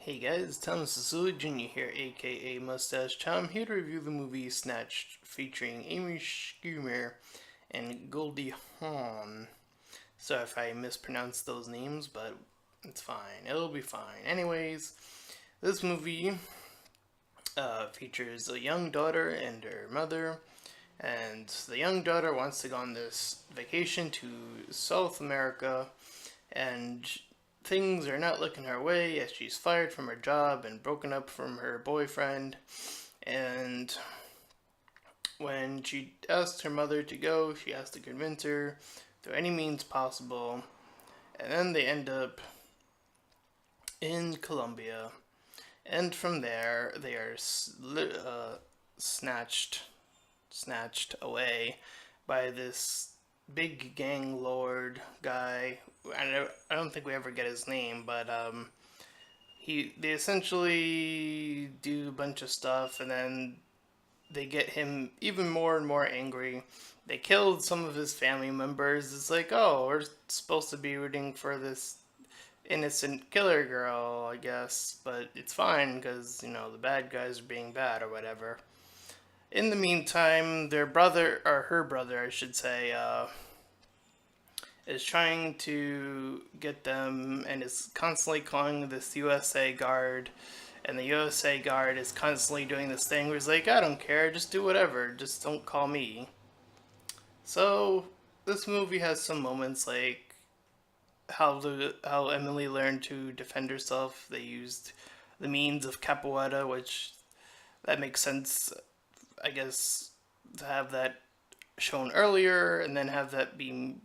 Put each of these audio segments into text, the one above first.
Hey guys, Tom Sicily Jr. here, aka Mustached Tom, here to review the movie Snatched, featuring Amy Schumer and Goldie Hawn. Sorry if I mispronounced those names, but it's fine. It'll be fine. Anyways, this movie features a young daughter and her mother, and the young daughter wants to go on this vacation to South America, and things are not looking her way as she's fired from her job and broken up from her boyfriend. And when she asks her mother to go, she has to convince her through any means possible. And then they end up in Colombia. And from there, they are snatched, snatched away by this big gang lord guy. I don't think we ever get his name, but they essentially do a bunch of stuff, and then they get him even more and more angry. They killed some of his family members. It's like, oh, we're supposed to be rooting for this innocent killer girl, I guess, but it's fine because the bad guys are being bad or whatever. In the meantime, their brother, or her brother, I should say, is trying to get them and is constantly calling this USA guard. And the USA guard is constantly doing this thing where he's like, I don't care, just do whatever, just don't call me. So, this movie has some moments like how Emily learned to defend herself. They used the means of capoeira, which that makes sense, I guess, to have that shown earlier and then have that be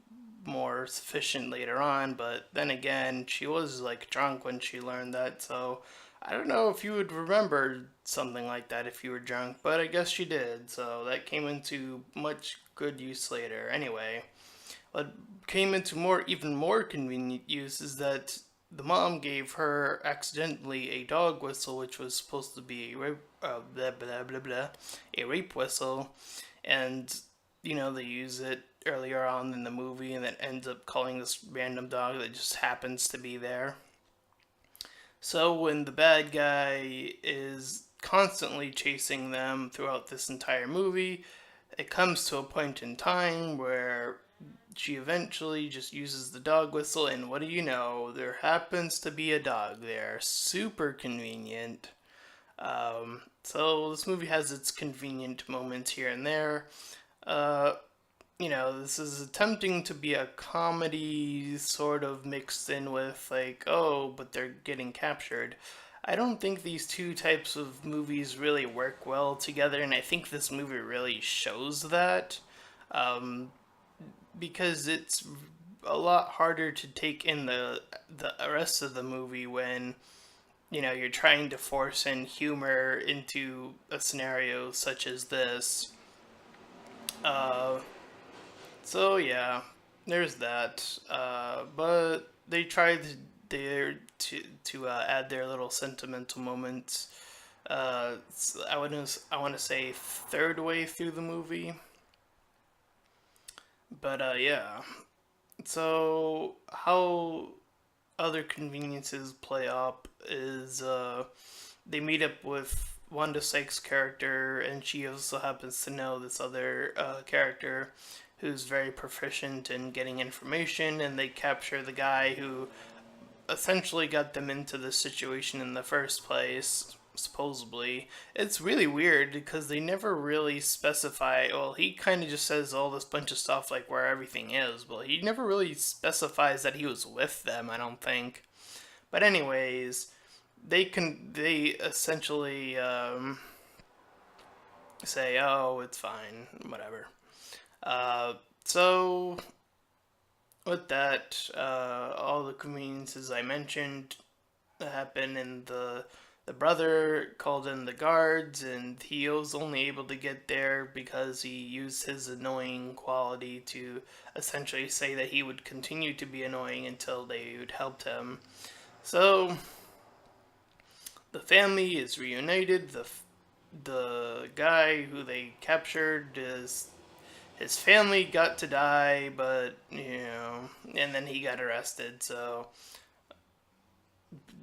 more sufficient later on. But then again, she was like drunk when she learned that, so I don't know if you would remember something like that if you were drunk, but I guess she did, so that came into much good use later. Anyway, what came into even more convenient use is that the mom gave her accidentally a dog whistle, which was supposed to be blah blah blah blah, a rape whistle, and they use it earlier on in the movie, and then ends up calling this random dog that just happens to be there. So when the bad guy is constantly chasing them throughout this entire movie, it comes to a point in time where she eventually just uses the dog whistle, and what do you know? There happens to be a dog there. Super convenient. So this movie has its convenient moments here and there. Uh, this is attempting to be a comedy sort of mixed in with, like, oh, but they're getting captured. I don't think these two types of movies really work well together, and I think this movie really shows that. Um, because it's a lot harder to take in the rest of the movie when you're trying to force in humor into a scenario such as this. Uh, so yeah, there's that. But they tried there to add their little sentimental moments. I want to say third way through the movie, but yeah. So how other conveniences play up is they meet up with Wanda Sykes' character, and she also happens to know this other character who's very proficient in getting information, and they capture the guy who essentially got them into this situation in the first place, supposedly. It's really weird because they never really specify. Well, he kind of just says all this bunch of stuff like where everything is, but he never really specifies that he was with them, I don't think. But anyways, they essentially say, "Oh, it's fine, whatever." So with that, all the conveniences I mentioned happen, and the brother called in the guards, and he was only able to get there because he used his annoying quality to essentially say that he would continue to be annoying until they would help him. So the family is reunited. The guy who they captured is his family got to die, but and then he got arrested. So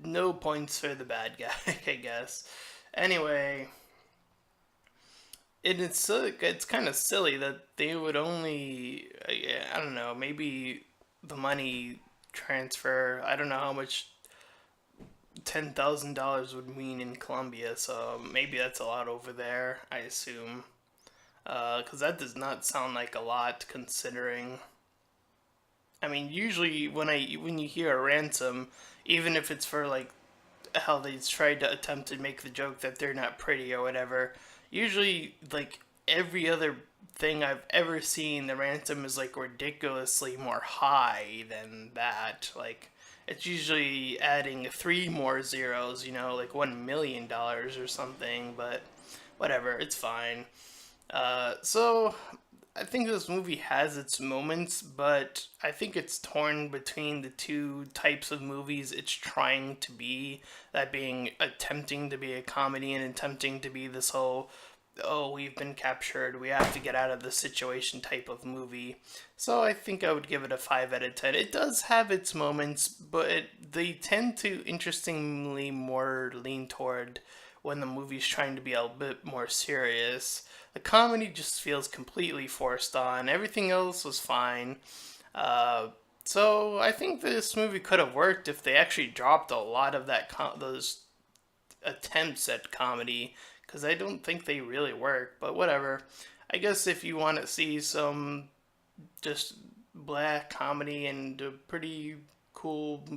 no points for the bad guy, I guess. Anyway, it's kind of silly that they would only, I don't know, maybe the money transfer, I don't know how much $10,000 would mean in Colombia, so maybe that's a lot over there, I assume. Because that does not sound like a lot considering. I mean, usually when you hear a ransom, even if it's for like how they tried to attempt to make the joke that they're not pretty or whatever, usually like every other thing I've ever seen, the ransom is like ridiculously more high than that. Like it's usually adding three more zeros, like $1 million or something. But whatever, it's fine. So I think this movie has its moments, but I think it's torn between the two types of movies it's trying to be. That being attempting to be a comedy and attempting to be this whole, oh, we've been captured, we have to get out of the situation type of movie. So I think I would give it a 5 out of 10. It does have its moments, but they tend to interestingly more lean toward when the movie's trying to be a bit more serious. The comedy just feels completely forced on. Everything else was fine. Uh, so I think this movie could have worked if they actually dropped a lot of those attempts at comedy, because I don't think they really work. But whatever. I guess if you want to see some just black comedy and a pretty cool,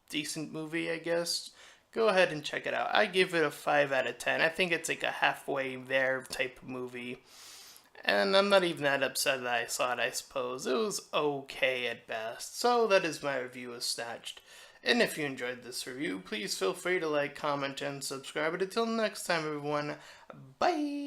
decent movie, I guess, go ahead and check it out. I give it a 5 out of 10. I think it's like a halfway there type of movie. And I'm not even that upset that I saw it, I suppose. It was okay at best. So that is my review of Snatched. And if you enjoyed this review, please feel free to like, comment, and subscribe. But until next time, everyone, bye!